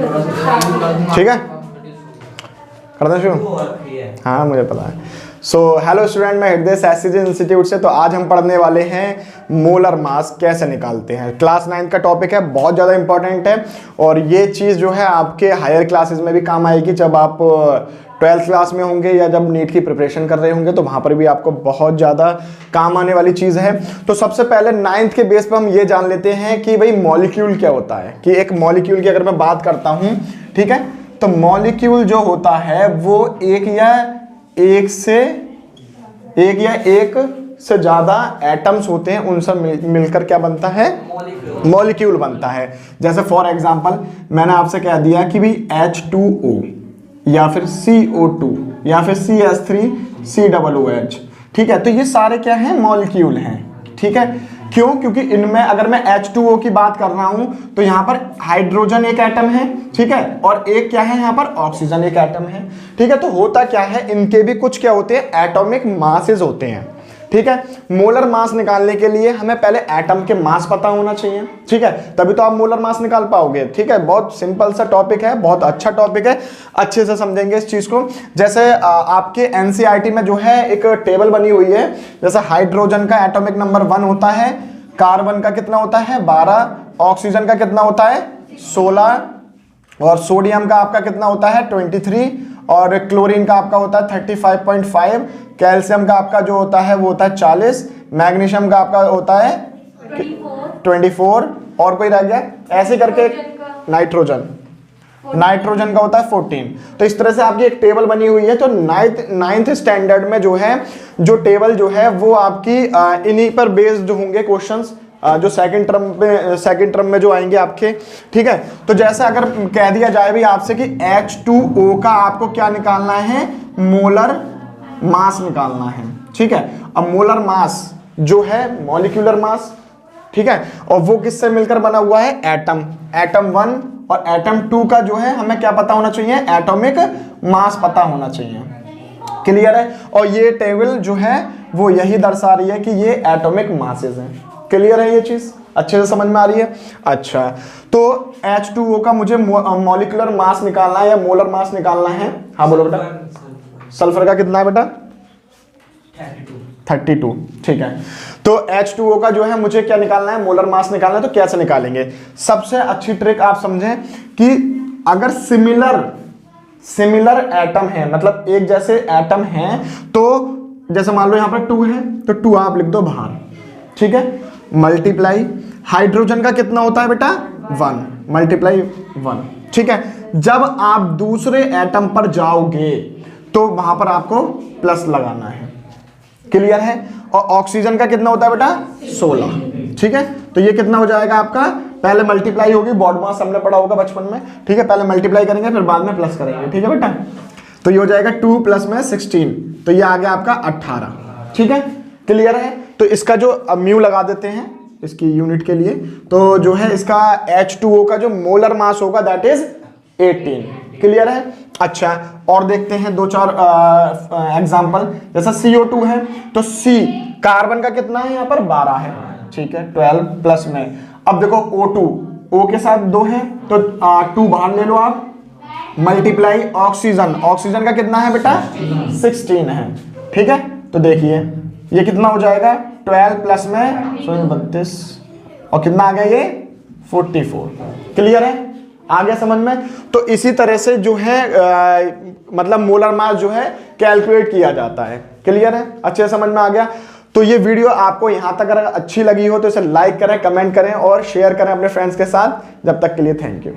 ठीक है, करना शुरू। हाँ मुझे पता है। सो हेलो स्टूडेंट, मैं हृदय एससीजी इंस्टीट्यूट से। तो आज हम पढ़ने वाले हैं मोलर मास कैसे निकालते हैं। क्लास 9 का टॉपिक है, बहुत ज़्यादा इंपॉर्टेंट है और ये चीज़ जो है आपके हायर क्लासेस में भी काम आएगी। जब आप 12th क्लास में होंगे या जब नीट की प्रिपरेशन कर रहे होंगे तो वहाँ पर भी आपको बहुत ज़्यादा काम आने वाली चीज़ है। तो सबसे पहले 9th के बेस पर हम ये जान लेते हैं कि भाई मॉलिक्यूल क्या होता है। कि एक मॉलिक्यूल की अगर मैं बात करता हूँ, ठीक है, तो मॉलिक्यूल जो होता है वो एक या एक से ज्यादा एटम्स होते हैं, उन सब मिलकर क्या बनता है, मॉलिक्यूल बनता है। जैसे फॉर एग्जांपल मैंने आपसे कह दिया कि भी H2O या फिर CO2 या फिर CH3COOH, ठीक है, तो ये सारे क्या हैं, मॉलिक्यूल हैं। ठीक है, क्यों? क्योंकि इनमें अगर मैं H2O की बात कर रहा हूं तो यहां पर हाइड्रोजन एक एटम है, ठीक है, और एक क्या है यहां पर ऑक्सीजन एक एटम है। ठीक है, तो होता क्या है, इनके भी कुछ क्या होते हैं, एटॉमिक मासेस होते हैं। ठीक है, मोलर मास निकालने के लिए हमें पहले एटम के मास पता होना चाहिए। ठीक है, तभी तो आप मोलर मास निकाल पाओगे। ठीक है, बहुत सिंपल सा टॉपिक है, बहुत अच्छा टॉपिक है, अच्छे से समझेंगे इस चीज को। जैसे आपके एनसीईआरटी में जो है एक टेबल बनी हुई है, जैसे हाइड्रोजन का एटॉमिक नंबर 1 होता है, कार्बन का कितना होता है 12, ऑक्सीजन का कितना होता है 16, और सोडियम का आपका कितना होता है 23, और क्लोरीन का आपका होता है 35.5, कैल्शियम का आपका जो होता है वो होता है 40, मैग्नीशियम का आपका होता है 24, और कोई रह गया ऐसे करके, नाइट्रोजन का होता है 14। तो इस तरह से आपकी एक टेबल बनी हुई है। तो 9th स्टैंडर्ड में जो है, जो टेबल जो है वो आपकी इन्हीं पर बेस्ड होंगे क्वेश्चंस, जो सेकंड टर्म में जो आएंगे आपके। ठीक है, तो जैसे अगर कह दिया जाए भी आपसे कि H2O का आपको क्या निकालना है, मोलर मास निकालना है। ठीक है, अब मोलर मास जो है मॉलिक्यूलर मास, ठीक है, और वो किससे मिलकर बना हुआ है, एटम 1 और एटम 2 का जो है हमें क्या पता होना चाहिए, एटॉमिक मास पता होना चाहिए। क्लियर है, और ये टेबल जो है वो यही दर्शा रही है कि ये एटॉमिक मासेस हैं। क्लियर है, ये चीज अच्छे से समझ में आ रही है। अच्छा, तो H2O का मुझे मॉलिक्यूलर मास निकालना है या मोलर मास निकालना है। हाँ बोलो बेटा। सल्फर का कितना है बेटा, 32। ठीक है, तो H2O का जो है मुझे क्या निकालना है, मोलर मास निकालना है। तो कैसे निकालेंगे, सबसे अच्छी ट्रिक आप समझें कि अगर सिमिलर एटम है, मतलब एक जैसे एटम हैं, तो जैसे मान लो यहां पर 2 है तो 2 आप लिख दो बाहर। ठीक है, मल्टीप्लाई हाइड्रोजन का कितना होता है बेटा 1, मल्टीप्लाई 1। ठीक है, जब आप दूसरे एटम पर जाओगे तो वहां पर आपको प्लस लगाना है। क्लियर है, और ऑक्सीजन का कितना होता है बेटा 16। ठीक है, तो ये कितना हो जाएगा आपका, पहले मल्टीप्लाई होगी, बॉड मास हमने पढ़ा होगा बचपन में। ठीक है, पहले मल्टीप्लाई करेंगे फिर बाद में प्लस करेंगे। ठीक है बेटा, तो ये हो जाएगा 2 प्लस में 16, तो ये आ गया आपका 18। ठीक है, क्लियर है, तो इसका जो म्यू लगा देते हैं इसकी यूनिट के लिए, तो जो है इसका H2O का जो मोलर मास होगा दैट इज 18। क्लियर है। अच्छा, और देखते हैं 2-4 एग्जांपल। जैसा CO2 है तो C, कार्बन का कितना है यहाँ पर 12 है। ठीक है, 12 प्लस में, अब देखो O2, O के साथ 2 है तो 2 बाहर ले लो आप, मल्टीप्लाई ऑक्सीजन का कितना है बेटा 16 है। ठीक है, तो देखिए ये कितना हो जाएगा, 12 प्लस में 32, और कितना आ गया ये 44। क्लियर है, आ गया समझ में। तो इसी तरह से जो है मतलब मोलर मास जो है कैलकुलेट किया जाता है। क्लियर है, अच्छे समझ में आ गया। तो ये वीडियो आपको यहां तक अगर अच्छी लगी हो तो इसे लाइक करें, कमेंट करें और शेयर करें अपने फ्रेंड्स के साथ। जब तक के लिए थैंक यू।